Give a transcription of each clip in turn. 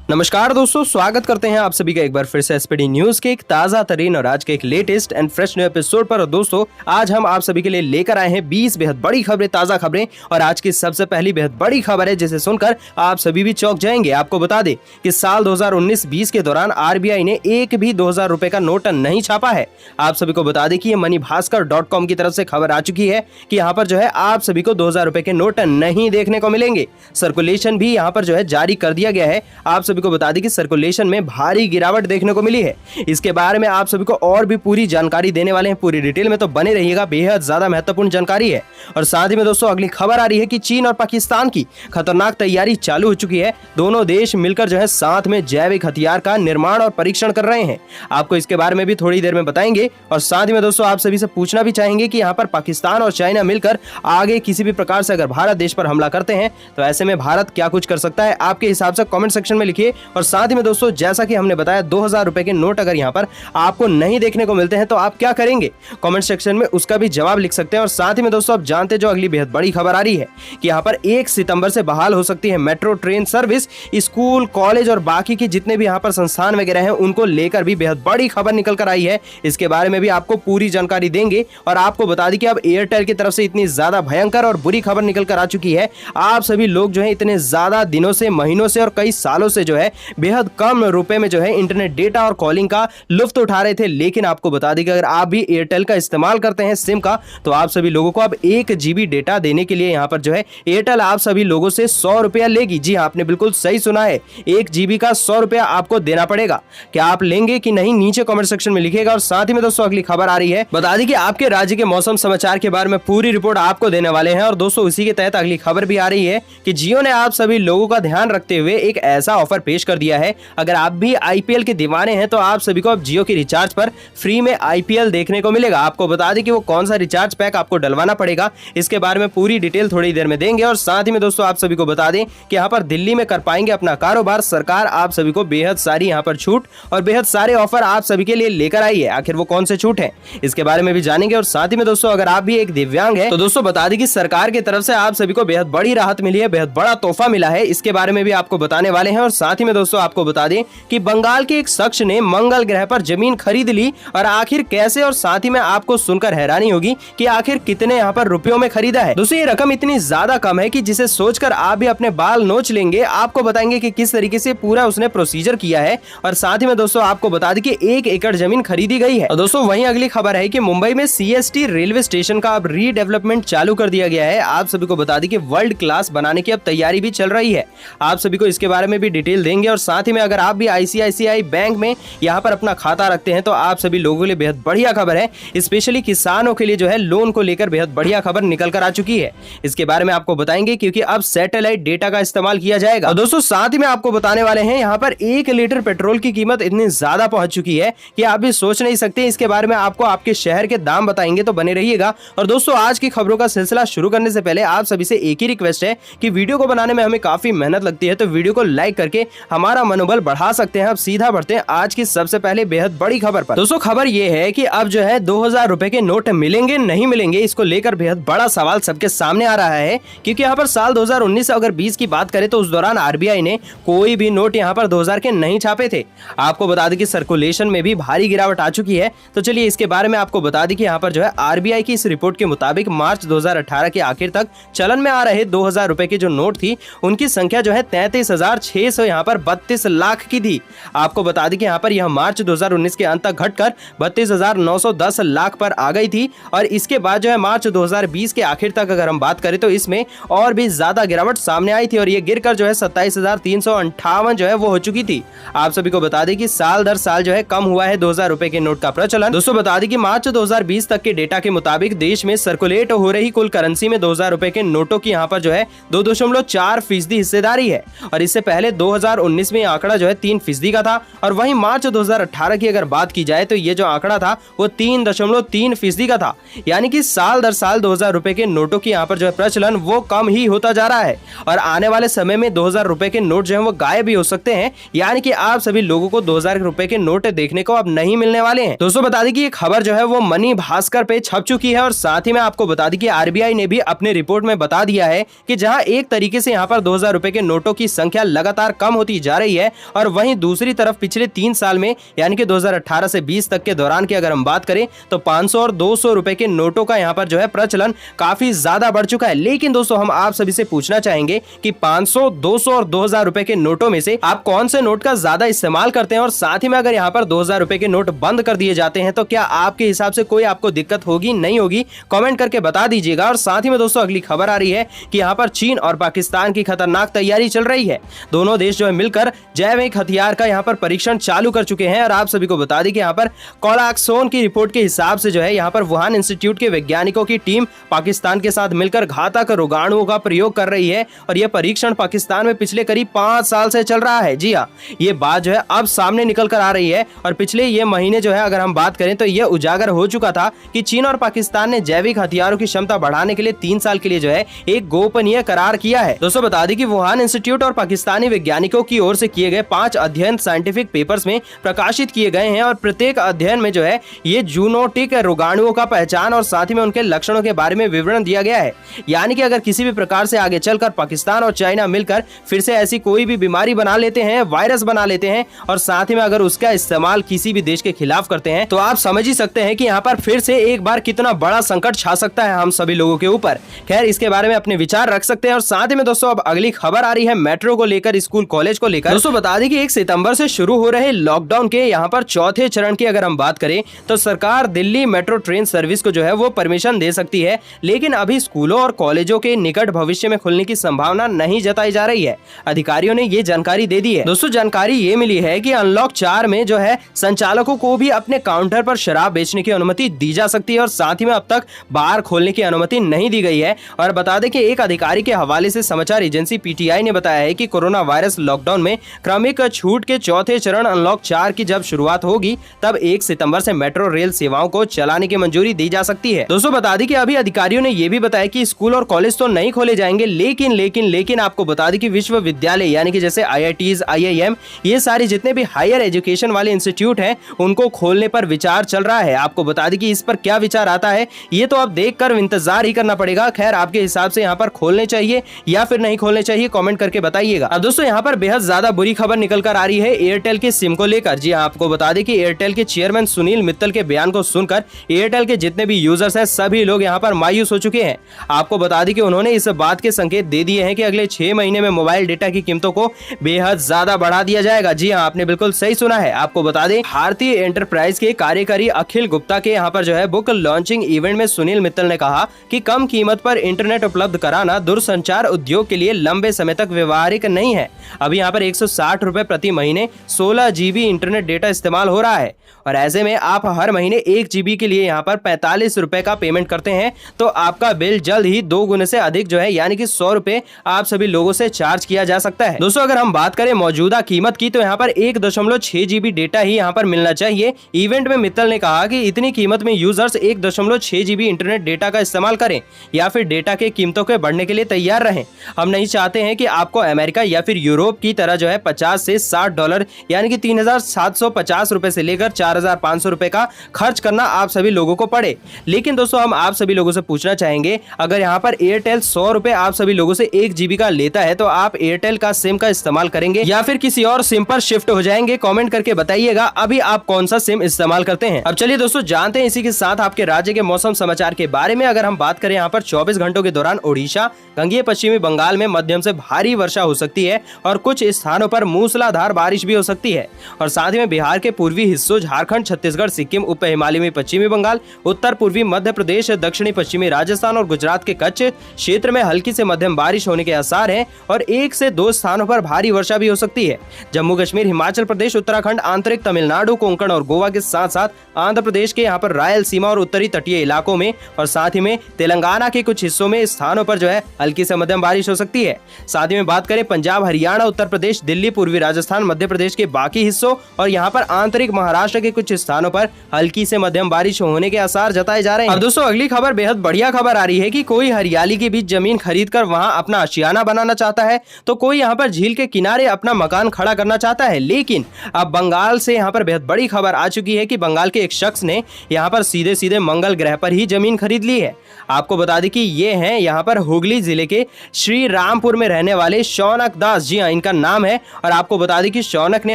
नमस्कार दोस्तों, स्वागत करते हैं आप सभी का एक बार फिर से एसपीडी न्यूज के एक ताजा तरीन और आज के एक latest and fresh new episode पर। और दोस्तों आज हम आप सभी के लिए लेकर आए हैं 20 बेहद बड़ी खबरें, ताजा खबरें। और आज की सबसे पहली बेहद बड़ी खबर है जिसे सुनकर आप सभी भी चौंक जाएंगे। आपको बता दें कि साल 2019-20 के दौरान आरबीआई ने एक भी 2000 रुपए का नोट नहीं छापा है। आप सभी को बता दें कि ये moneybhaskar.com की तरफ से खबर आ चुकी है कि यहाँ पर जो है आप सभी को 2000 रुपए के नोट नहीं देखने को मिलेंगे। सर्कुलेशन भी यहाँ पर जो है जारी कर दिया गया है। आप सभी को बता दें कि सर्कुलेशन में भारी गिरावट देखने को मिली है। इसके बारे में आप सभी को और भी पूरी जानकारी देने वाले हैं, पूरी डिटेल में, तो बने रहिएगा, बेहद ज्यादा महत्वपूर्ण जानकारी है। और साथ ही में दोस्तों अगली खबर आ रही है कि चीन और पाकिस्तान की खतरनाक तैयारी चालू हो चुकी है। दोनों देश मिलकर जो है साथ में जैविक हथियार का निर्माण और परीक्षण कर रहे हैं। आपको इसके बारे में भी थोड़ी देर में बताएंगे। और साथ ही में दोस्तों आप सभी से पूछना भी चाहेंगे कि यहाँ पर पाकिस्तान और चाइना मिलकर आगे किसी भी प्रकार से अगर भारत देश पर हमला करते हैं तो ऐसे में भारत क्या कुछ कर सकता है, आपके हिसाब से कमेंट सेक्शन में लिखिए। और साथ ही में दोस्तों जैसा कि हमने बताया 2000 रुपए के नोट अगर यहाँ पर आपको नहीं देखने को मिलते हैं तो आप क्या करेंगे, कमेंट सेक्शन में उसका भी जवाब लिख सकते हैं। और साथ ही में दोस्तों आप जानते जो अगली बेहद बड़ी खबर आ रही है कि यहाँ पर 1 सितंबर से बहाल हो सकती है metro train service. School, college और बाकी की जितने भी यहाँ पर संस्थान वगैरह हैं उनको लेकर भी बेहद बड़ी खबर निकल कर आई है। इसके बारे में भी आपको पूरी जानकारी देंगे। और आपको बता दें कि अब एयरटेल की तरफ से इतनी ज्यादा भयंकर और बुरी खबर निकल कर आ चुकी है। आप सभी लोग जो है इतने ज्यादा दिनों से, महीनों से और कई सालों से जो है बेहद कम रुपए में जो है इंटरनेट डेटा और कॉलिंग का लुत्फ उठा रहे थे। लेकिन आपको बता दें कि अगर आप भी एयरटेल का इस्तेमाल करते हैं सिम का, तो आप सभी लोगों को अब 1 GB डेटा देने के लिए यहाँ पर जो है एयरटेल आप सभी लोगों से 100 रुपया लेगी। जी हाँ, आपने बिल्कुल सही सुना है, 1 GB का 100 रुपया आपको देना पड़ेगा। क्या आप लेंगे कि नहीं, नीचे कमेंट सेक्शन में लिखिएगा। और साथ ही में दोस्तों अगली खबर आ रही है, बता दें कि आपके राज्य के मौसम समाचार के बारे में पूरी रिपोर्ट आपको देने वाले हैं। और दोस्तों उसी के तहत अगली खबर भी आ रही है कि जियो ने आप सभी लोगों का ध्यान रखते हुए एक ऐसा ऑफर पेश कर दिया है। अगर आप भी आईपीएल के दीवाने हैं तो आप सभी को अब जियो के रिचार्ज पर फ्री में आईपीएल देखने को मिलेगा। आपको बता दें कि वो कौन सा रिचार्ज पैक आपको डलवाना पड़ेगा, इसके बारे में पूरी डिटेल थोड़ी देर में देंगे। और साथ ही में दोस्तों आप सभी को बता दें कि यहाँ पर दिल्ली में कर पाएंगे अपना कारोबार। सरकार आप सभी को बेहद सारी यहाँ पर छूट और बेहद सारे ऑफर आप सभी के लिए लेकर आई है। आखिर वो कौन से छूट है, इसके बारे में भी जानेंगे। और साथ ही में दोस्तों अगर आप भी एक दिव्यांग है तो दोस्तों बता दें कि सरकार की तरफ से आप सभी को बेहद बड़ी राहत मिली है, बेहद बड़ा तोहफा मिला है। इसके बारे में भी आपको बताने वाले हैं। और साथ ही में दोस्तों आपको बता दें कि बंगाल के एक शख्स ने मंगल ग्रह पर जमीन खरीद ली। और आखिर कैसे, और साथ ही में आपको सुनकर हैरानी होगी कि आखिर कितने यहाँ पर रुपयों में खरीदा है। दोस्तों ये रकम इतनी ज्यादा कम है कि जिसे सोचकर आप भी अपने बाल नोच लेंगे। आपको बताएंगे कि किस तरीके से पूरा उसने प्रोसीजर किया है। और साथ ही में दोस्तों आपको बता दें कि 1 एकड़ जमीन खरीदी गई है। और दोस्तों वहीं अगली खबर है कि मुंबई में सीएसटी रेलवे स्टेशन का अब रीडेवलपमेंट चालू कर दिया गया है। आप सभी को बता दें कि वर्ल्ड क्लास बनाने की अब तैयारी भी चल रही है। आप सभी को इसके बारे में भी डिटेल देंगे। और साथ ही में अगर आप भी आईसीआईसीआई बैंक में यहाँ पर अपना खाता रखते हैं तो आप सभी लोगों के लिए बेहद बढ़िया खबर है। स्पेशली किसानों के लिए जो है लोन को लेकर बेहद बढ़िया खबर निकल कर आ चुकी है। इसके बारे में आपको बताएंगे क्योंकि अब सैटेलाइट डेटा का इस्तेमाल किया जाएगा। और दोस्तों साथ ही में आपको बताने वाले हैं यहाँ पर 1 लीटर पेट्रोल की कीमत इतनी ज्यादा पहुंच चुकी है कि आप भी सोच नहीं सकते। इसके बारे में आपको आपके शहर के दाम बताएंगे, तो बने रहिएगा। और दोस्तों आज की खबरों का सिलसिला शुरू करने से पहले आप सभी से एक ही रिक्वेस्ट है कि वीडियो को बनाने में हमें काफी मेहनत लगती है, तो वीडियो को लाइक करके हमारा मनोबल बढ़ा सकते हैं। अब सीधा बढ़ते हैं आज की सबसे पहले बेहद बड़ी खबर पर। दोस्तों खबर ये है कि अब जो है 2000 रुपए के नोट मिलेंगे नहीं मिलेंगे, इसको लेकर बेहद बड़ा सवाल सबके सामने आ रहा है। क्योंकि यहाँ पर साल 2019 अगर 20 की बात करें तो उस दौरान आरबीआई ने कोई भी नोट यहाँ पर 2000 के नहीं छापे थे। आपको बता दें कि सर्कुलेशन में भी भारी गिरावट आ चुकी है। तो चलिए इसके बारे में आपको बता दें कि यहाँ पर जो है आरबीआई की इस रिपोर्ट के मुताबिक मार्च 2018 के आखिर तक चलन में आ रहे 2000 रुपए की जो नोट थी उनकी संख्या जो है 33,600 यहाँ पर 32 लाख की थी। आपको बता दें कि यहाँ पर यह मार्च 2019 के अंत तक घटकर 32,910 लाख पर आ गई थी। और इसके बाद जो है मार्च 2020 के आखिर तक अगर हम बात करें तो इसमें और भी ज्यादा गिरावट सामने आई थी और ये गिरकर जो है 27,358 जो है वो हो चुकी थी। आप सभी को बता दें कि साल दर साल जो है कम हुआ है 2000 रुपए के नोट का प्रचलन। दोस्तों बता दें कि मार्च 2020 तक के डेटा के मुताबिक देश में सर्कुलेट हो रही कुल करेंसी में 2000 रुपए के नोटों की यहाँ पर जो है 2.4% हिस्सेदारी है। और इससे पहले 2019 में आंकड़ा जो है 3% का था। और वहीं मार्च 2018 की अगर बात की जाए तो ये जो आंकड़ा था वो 3.3% का था। यानी कि साल दर साल 2000 रुपए के नोटों की यहाँ पर जो है प्रचलन वो कम ही होता जा रहा है। और आने वाले समय में 2000 रुपए के नोट जो है वो गायब भी हो सकते हैं। यानी कि आप सभी लोगों को 2000 रुपए के नोट देखने को अब नहीं मिलने वाले हैं। दोस्तों बता दें कि ये खबर जो है वो मनी भास्कर पे छप चुकी है। और साथ ही में आपको बता दें कि आरबीआई ने भी अपने रिपोर्ट में बता दिया है कि जहां एक तरीके से यहाँ पर 2000 रुपए के नोटों की संख्या लगातार कम होती जा रही है। और वहीं दूसरी तरफ पिछले 3 साल में यानी कि 2018 से 20 तक के दौरान की अगर हम बात करें तो 500 और 200 रुपए के नोटों का यहाँ पर जो है प्रचलन काफी ज्यादा बढ़ चुका है। लेकिन दोस्तों हम आप सभी से पूछना चाहेंगे कि 500, 200 और 2000 रुपए के नोटों में से आप कौन से नोट का ज्यादा इस्तेमाल करते हैं, और साथ ही में अगर यहाँ पर 2000 रुपए के नोट बंद कर दिए जाते हैं तो क्या आपके हिसाब से कोई आपको दिक्कत होगी नहीं होगी, कमेंट करके बता दीजिएगा। और साथ ही में दोस्तों अगली खबर आ रही है कि यहाँ पर चीन और पाकिस्तान की खतरनाक तैयारी चल रही है। दोनों देश जो है मिलकर जैविक हथियार का यहाँ पर परीक्षण चालू कर चुके हैं। और आप सभी को बता दें कि यहाँ पर कोलाक्सोन की रिपोर्ट के हिसाब से जो है यहाँ पर वुहान इंस्टीट्यूट के वैज्ञानिकों की टीम पाकिस्तान के साथ मिलकर घातक रोगाणुओं का प्रयोग कर रही है। और यह परीक्षण पाकिस्तान में पिछले करीब 5 साल से चल रहा है। जी हाँ, ये बात जो है अब सामने निकल कर आ रही है। और पिछले ये महीने जो है अगर हम बात करें तो यह उजागर हो चुका था कि चीन और पाकिस्तान ने जैविक हथियारों की क्षमता बढ़ाने के लिए 3 साल के लिए जो है एक गोपनीय करार किया है। दोस्तों बता दें कि वुहान इंस्टीट्यूट और पाकिस्तानी वैज्ञानिकों की ओर से किए गए 5 अध्ययन साइंटिफिक पेपर्स में प्रकाशित किए गए हैं। और प्रत्येक अध्ययन में जो है ये जूनोटिक रोगाणुओं का पहचान और साथ ही में उनके लक्षणों के बारे में विवरण दिया गया है। यानी कि अगर किसी भी प्रकार से आगे चलकर पाकिस्तान और चाइना मिलकर फिर से ऐसी कोई भी बीमारी बना लेते हैं, वायरस बना लेते हैं, और साथ ही में अगर उसका इस्तेमाल किसी भी देश के खिलाफ करते हैं तो आप समझ ही सकते हैं कि यहाँ पर फिर से एक बार कितना बड़ा संकट छा सकता है हम सभी लोगों के ऊपर। खैर इसके बारे में अपने विचार रख सकते हैं। और साथ ही में दोस्तों अब अगली खबर आ रही है मेट्रो को लेकर, स्कूल कॉलेज को लेकर। दोस्तों बता दें कि 1 सितंबर से शुरू हो रहे लॉकडाउन के यहाँ पर चौथे चरण की अगर हम बात करें तो सरकार दिल्ली मेट्रो ट्रेन सर्विस को जो है वो परमिशन दे सकती है। लेकिन अभी स्कूलों और कॉलेजों के निकट भविष्य में खुलने की संभावना नहीं जताई जा रही है। अधिकारियों ने ये जानकारी दे दी है। दोस्तों जानकारी ये मिली है कि अनलॉक 4 में जो है संचालकों को भी अपने काउंटर पर शराब बेचने की अनुमति दी जा सकती है। और साथ ही में अब तक बार खोलने की अनुमति नहीं दी गई है। और बता दें कि एक अधिकारी के हवाले से समाचार एजेंसी पीटीआई ने बताया है कि कोरोना वायरस लॉकडाउन में क्रमिक छूट के चौथे चरण अनलॉक 4 की जब शुरुआत होगी तब 1 सितंबर से मेट्रो रेल सेवाओं को चलाने की मंजूरी दी जा सकती है। दोस्तों बता दें कि अभी अधिकारियों ने यह भी बताया कि स्कूल और कॉलेज तो नहीं खोले जाएंगे, लेकिन आपको बता दें कि विश्वविद्यालय यानी कि जैसे IITs, IIM ये सारे जितने भी हायर एजुकेशन वाले इंस्टीट्यूट हैं उनको खोलने पर विचार चल रहा है। आपको बता दें कि इस पर क्या विचार आता है ये तो अब देखकर इंतजार ही करना पड़ेगा। खैर आपके हिसाब से यहाँ पर खोलने चाहिए या फिर नहीं खोलने चाहिए, कमेंट करके बताइएगा। अब दोस्तों यहाँ पर बेहद ज्यादा बुरी खबर निकल कर आ रही है एयरटेल के सिम को लेकर। जी आपको बता दें कि एयरटेल के चेयरमैन सुनील मित्तल के बयान को सुनकर एयरटेल के जितने भी यूजर्स हैं सभी लोग यहाँ पर मायूस हो चुके हैं। आपको बता दें कि उन्होंने इस बात के संकेत दे दिए हैं कि अगले 6 महीने में मोबाइल डेटा की कीमतों को बेहद ज्यादा बढ़ा दिया जाएगा। जी हाँ, आपने बिल्कुल सही सुना है। आपको बता दें भारतीय एंटरप्राइज के कार्यकारी अखिल गुप्ता के यहाँ पर जो है बुक लॉन्चिंग इवेंट में सुनील मित्तल ने कहा कि कम कीमत पर इंटरनेट उपलब्ध कराना दूरसंचार उद्योग के लिए लंबे समय तक व्यवहारिक नहीं है। अभी यहाँ पर 160 रुपए प्रति महीने 16 GB इंटरनेट डेटा इस्तेमाल हो रहा है। और ऐसे में आप हर महीने 1 GB के लिए यहाँ पर 45 रुपए का पेमेंट करते हैं तो आपका बिल जल्द ही 2 गुने से अधिक जो है यानी कि 100 रुपए आप सभी लोगों से चार्ज किया जा सकता है। दोस्तों अगर हम बात करें मौजूदा कीमत की तो यहाँ पर 1.6 GB डेटा ही यहाँ पर मिलना चाहिए। इवेंट में मित्तल ने कहा कि इतनी कीमत में यूजर्स 1.6 GB इंटरनेट डेटा का इस्तेमाल करें या फिर डेटा के कीमतों के बढ़ने के लिए तैयार रहें। हम नहीं चाहते हैं कि आपको अमेरिका या फिर यूरोप की तरह जो है 50 से $60 यानी कि 3,750 रुपए से लेकर 4,500 रुपए का खर्च करना आप सभी लोगों को पड़े। लेकिन दोस्तों हम आप सभी लोगों से पूछना चाहेंगे अगर यहाँ पर एयरटेल 100 रुपए आप सभी लोगों से 1 GB का लेता है तो आप एयरटेल का सिम का इस्तेमाल करेंगे या फिर किसी और सिम पर शिफ्ट हो जाएंगे? कमेंट करके बताइएगा अभी आप कौन सा सिम इस्तेमाल करते हैं। अब चलिए दोस्तों जानते हैं इसी के साथ आपके राज्य के मौसम समाचार के बारे में। अगर हम बात करें यहाँ पर 24 घंटों के दौरान ओडिशा, गंगेय पश्चिमी बंगाल में मध्यम से भारी वर्षा हो सकती है और कुछ स्थानों पर मूसलाधार बारिश भी हो सकती है। और साथ ही में बिहार के पूर्वी हिस्सों, झारखंड, छत्तीसगढ़, सिक्किम, उप हिमालयी पश्चिमी बंगाल, उत्तर पूर्वी मध्य प्रदेश, दक्षिणी पश्चिमी राजस्थान और गुजरात के कच्छ क्षेत्र में हल्की से मध्यम बारिश होने के आसार हैं और 1 से 2 स्थानों पर भारी वर्षा भी हो सकती है। जम्मू कश्मीर, हिमाचल प्रदेश, उत्तराखंड, आंतरिक तमिलनाडु, कोंकण और गोवा के साथ साथ आंध्र प्रदेश के यहाँ पर रायलसीमा और उत्तरी तटीय इलाकों में और साथ ही में तेलंगाना के कुछ हिस्सों में स्थानों पर जो है हल्की से मध्यम बारिश हो सकती है। साथ ही में बात करें पंजाब, हरियाणा, उत्तर प्रदेश, दिल्ली, पूर्वी राजस्थान, मध्य प्रदेश के बाकी हिस्सों और यहाँ पर आंतरिक महाराष्ट्र के कुछ स्थानों पर हल्की से मध्यम बारिश होने के आसार जताए जा रहे हैं। अब दोस्तों अगली खबर बेहद बढ़िया खबर आ रही है कि कोई हरियाली के बीच जमीन खरीदकर वहां अपना आशियाना बनाना चाहता है तो कोई यहाँ पर झील के किनारे अपना मकान खड़ा करना चाहता है। लेकिन अब बंगाल से यहाँ पर बेहद बड़ी खबर आ चुकी है कि बंगाल के एक शख्स ने यहाँ पर सीधे सीधे मंगल ग्रह पर ही जमीन खरीद ली है। आपको बता दें कि ये हैं यहाँ पर हुगली जिले के श्री रामपुर में रहने वाले शौनक दास। जी हाँ, इनका का नाम है। और आपको बता दें कि शौनक ने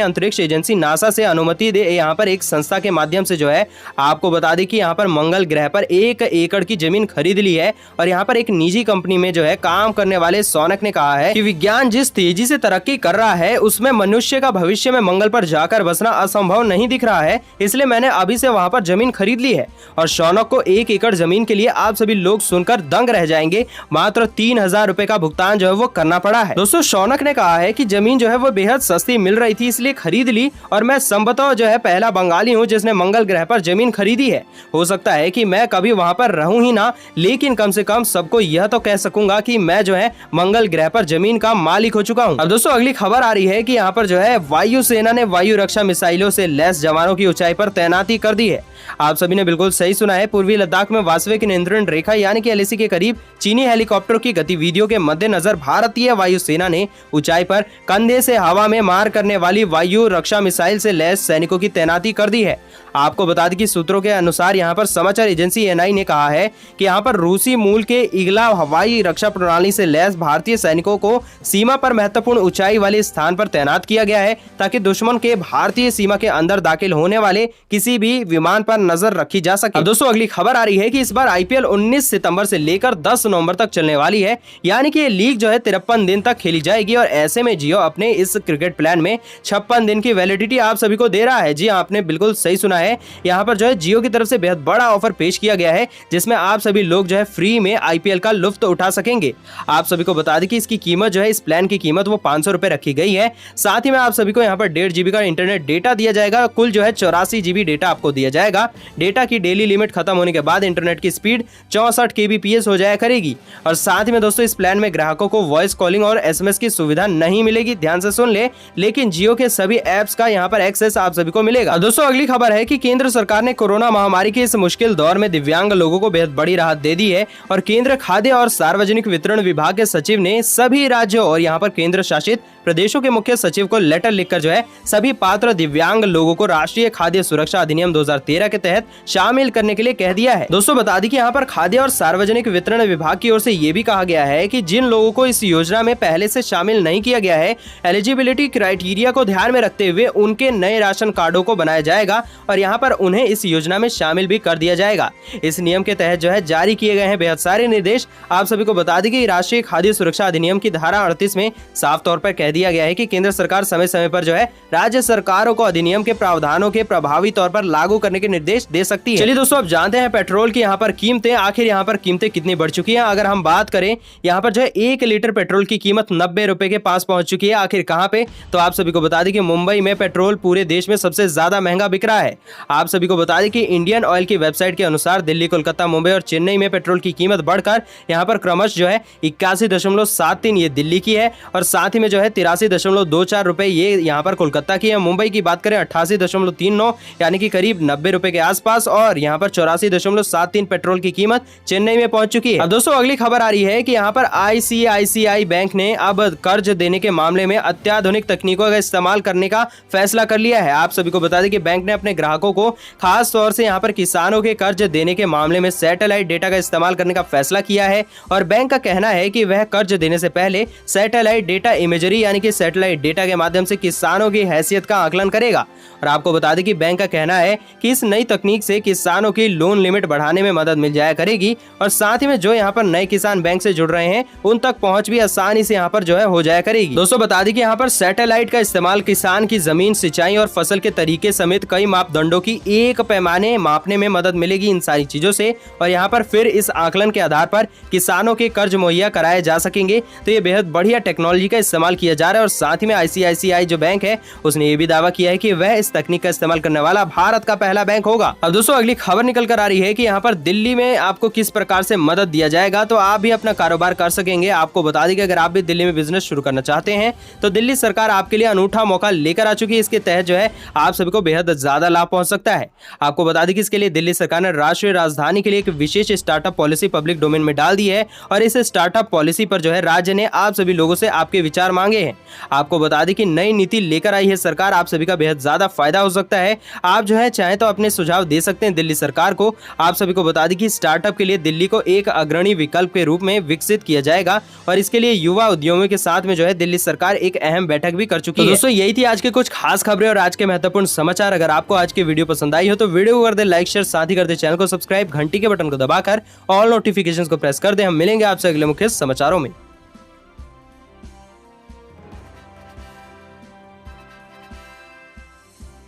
अंतरिक्ष एजेंसी नासा से अनुमति दे यहाँ पर एक संस्था के माध्यम से जो है आपको बता दें कि यहाँ पर मंगल ग्रह पर 1 एकड़ की जमीन खरीद ली है। और यहाँ पर एक निजी कंपनी में जो है काम करने वाले शौनक ने कहा है कि विज्ञान जिस तेजी से तरक्की कर रहा है उसमें मनुष्य का भविष्य में मंगल पर जाकर बसना असंभव नहीं दिख रहा है, इसलिए मैंने अभी से वहां पर जमीन खरीद ली है। और शौनक को 1 एकड़ जमीन के लिए आप सभी लोग सुनकर दंग रह जाएंगे, मात्र 3000 रुपए का भुगतान जो है वो करना पड़ा है। दोस्तों शौनक ने कहा है कि जमीन जो है वो बेहद सस्ती मिल रही थी इसलिए खरीद ली और मैं संभवतः जो है पहला बंगाली हूँ जिसने मंगल ग्रह पर जमीन खरीदी है। हो सकता है कि मैं कभी वहां पर रहूं ही ना, लेकिन कम से कम सबको यह तो कह सकूंगा कि मैं जो है मंगल ग्रह पर जमीन का मालिक हो चुका हूं। अब दोस्तों अगली खबर आ रही है कि यहाँ पर जो है वायुसेना ने वायु रक्षा मिसाइलों से लैस जवानों की ऊंचाई पर तैनाती कर दी है। आप सभी ने बिल्कुल सही सुना है। पूर्वी लद्दाख में वास्तविक नियंत्रण रेखा यानी कि एलएसी के करीब चीनी हेलीकॉप्टर की गतिविधियों के मद्देनजर भारतीय वायुसेना ने ऊंचाई पर कंधे से हवा में मार करने वाली वायु रक्षा मिसाइल से लैस सैनिकों की तैनाती कर दी है। आपको बता दें कि सूत्रों के अनुसार यहाँ पर समाचार एजेंसी एनआई ने कहा है कि यहाँ पर रूसी मूल के इगला हवाई रक्षा प्रणाली से लैस भारतीय सैनिकों को सीमा पर महत्वपूर्ण ऊंचाई वाले स्थान पर तैनात किया गया है ताकि दुश्मन के भारतीय सीमा के अंदर दाखिल होने वाले किसी भी विमान पर नजर रखी जा सके। अब दोस्तों अगली खबर आ रही है कि इस बार आईपीएल 19 सितंबर से लेकर 10 नवंबर तक चलने वाली है, यानी कि ये लीग जो है 53 दिन तक खेली जाएगी। और ऐसे में जियो अपने इस क्रिकेट प्लान में 56 दिन की वैलिडिटी आप सभी को दे रहा है। जी आपने बिल्कुल सही सुना है, यहाँ पर जो है जियो की तरफ से बेहद बड़ा ऑफर पेश किया गया है जिसमें आप सभी लोग जो है फ्री में आईपीएल का लुत्फ उठा सकेंगे। आप सभी को बता दें कि इसकी कीमत जो है, इस प्लान की कीमत वो 500 रुपए रखी गई है। साथ ही में आप सभी को यहाँ पर 1.5 GB का इंटरनेट डेटा दिया जाएगा। कुल जो है 84 GB डेटा आपको दिया जाएगा। डेटा की डेली लिमिट खत्म होने के बाद इंटरनेट की स्पीड 64 kbps हो जाया करेगी। और साथ ही में दोस्तों इस प्लान में ग्राहकों को वॉइस कॉलिंग और एसएमएस की सुविधा नहीं मिलेगी, ध्यान से सुन ले, लेकिन जियो के सभी एप्स का यहाँ पर एक्सेस आप सभी को मिलेगा। दोस्तों अगली खबर है कि केंद्र सरकार ने कोरोना महामारी के इस मुश्किल दौर में दिव्यांग लोगों को बेहद बड़ी राहत दे दी है। और केंद्र खाद्य और सार्वजनिक वितरण विभाग के सचिव ने सभी राज्यों और यहाँ पर केंद्र शासित प्रदेशों के मुख्य सचिव को लेटर लिखकर जो है सभी पात्र दिव्यांग लोगों को राष्ट्रीय खाद्य सुरक्षा अधिनियम 2013 के तहत शामिल करने के लिए कह दिया है। दोस्तों बता दें कि यहाँ पर खाद्य और सार्वजनिक वितरण विभाग की ओर से ये भी कहा गया है कि जिन लोगों को इस योजना में पहले से शामिल नहीं किया गया है, एलिजिबिलिटी क्राइटेरिया को ध्यान में रखते हुए उनके नए राशन कार्डों को बनाया जाएगा और यहाँ पर उन्हें इस योजना में शामिल भी कर दिया जाएगा। इस नियम के तहत जो है जारी किए गए हैं बेहद सारे निर्देश। आप सभी को बता दें कि राष्ट्रीय खाद्य सुरक्षा अधिनियम की धारा 38 में साफ तौर पर कह दिया गया है कि केंद्र सरकार समय समय पर जो है राज्य सरकारों को अधिनियम के प्रावधानों के प्रभावी तौर पर लागू करने के निर्देश दे सकती है। चलिए दोस्तों अब जानते हैं पेट्रोल की यहाँ पर कीमतें, आखिर यहाँ पर कीमतें कितनी बढ़ चुकी हैं। अगर हम बात करें यहाँ पर जो है 1 लीटर पेट्रोल की कीमत 90 रुपए के पास पहुंच चुकी है। आखिर कहाँ पे, तो आप सभी को बता दें कि मुंबई में पेट्रोल पूरे देश में सबसे ज्यादा महंगा बिक रहा है। आप सभी को बता दें कि इंडियन ऑयल की वेबसाइट के अनुसार दिल्ली, कोलकाता, मुंबई और चेन्नई में पेट्रोल की कीमत बढ़कर यहाँ पर क्रमश जो है 81.73 ये दिल्ली की है और साथ ही में जो है 83.24 रुपए ये यहाँ पर कोलकाता की है। मुंबई की बात करें 88.39 यानी कि करीब 90 रुपए के आसपास और यहाँ पर 84.73 पेट्रोल की कीमत चेन्नई में पहुंच चुकी है। अब दोस्तों अगली खबर आ रही है कि यहाँ पर आईसीआईसीआई बैंक ने अब कर्ज देने के मामले में अत्याधुनिक तकनीकों का इस्तेमाल करने का फैसला कर लिया है। आप सभी को बता दें कि बैंक ने अपने ग्राहकों को खास तौर से यहाँ पर किसानों के कर्ज देने के मामले में सैटेलाइट डेटा का इस्तेमाल करने का फैसला किया है। और बैंक का कहना है कि वह कर्ज देने से पहले सैटेलाइट डेटा इमेजरी यानी कि सैटेलाइट डेटा के माध्यम से किसानों की हैसियत का आकलन करेगा। और आपको बता दें कि बैंक का कहना है कि इस नई तकनीक से किसानों की लोन लिमिट बढ़ाने में मदद मिल जाया करेगी और साथ ही में जो यहाँ पर नए किसान बैंक से जुड़ रहे हैं उन तक पहुंच भी आसानी से यहाँ पर जो है हो जाया करेगी। दोस्तों बता दें कि यहाँ पर सैटेलाइट का इस्तेमाल किसान की जमीन, सिंचाई और फसल के तरीके समेत कई मापदंडों की एक पैमाने मापने में मदद मिलेगी इन सारी चीजों से। और यहाँ पर फिर इस आकलन के आधार पर किसानों के कर्ज मुहैया कराए जा सकेंगे। तो ये बेहद बढ़िया टेक्नोलॉजी का इस्तेमाल किया जा रहा है। और साथ ही में आईसीआईसीआई जो बैंक है उसने ये भी दावा किया है कि वह इस तकनीक का इस्तेमाल करने वाला भारत का पहला बैंक होगा। अब दोस्तों अगली खबर निकल कर आ रही है कि यहाँ पर दिल्ली में आपको किस प्रकार से मदद दिया जाएगा तो आप भी अपना कारोबार कर सकेंगे। आपको बता दें कि अगर आप भी दिल्ली में बिजनेस शुरू करना चाहते हैं तो दिल्ली सरकार आपके लिए अनूठा मौका लेकर आ चुकी है। इसके तहत जो है आप सभी को बेहद ज्यादा लाभ पहुंच सकता है। आपको बता दें कि इसके लिए दिल्ली सरकार ने राष्ट्रीय राजधानी के लिए एक विशेष स्टार्टअप पॉलिसी पब्लिक डोमेन में डाल दी है और इस स्टार्टअप पॉलिसी पर जो है राज्य ने आप सभी लोगों से आपके विचार मांगे हैं। हैं। आपको बता दें कि नई नीति लेकर आई है सरकार, आप सभी का बेहद ज्यादा फायदा हो सकता है। आप जो है चाहे तो अपने सुझाव दे सकते हैं दिल्ली सरकार को। आप सभी को बता दें कि स्टार्टअप के लिए दिल्ली को एक अग्रणी विकल्प के रूप में विकसित किया जाएगा और इसके लिए युवा उद्यमियों के साथ में जो है दिल्ली सरकार एक अहम बैठक भी कर चुकी है। दोस्तों यही थी आज के कुछ खास खबरें और आज के महत्वपूर्ण समाचार। अगर आपको आज की वीडियो पसंद आई हो तो वीडियो को कर दे लाइक शेयर, साथ ही कर दे चैनल को सब्सक्राइब, घंटी के बटन को दबाकर ऑल नोटिफिकेशंस को प्रेस कर दे। हम मिलेंगे आपसे अगले मुख्य समाचारों में।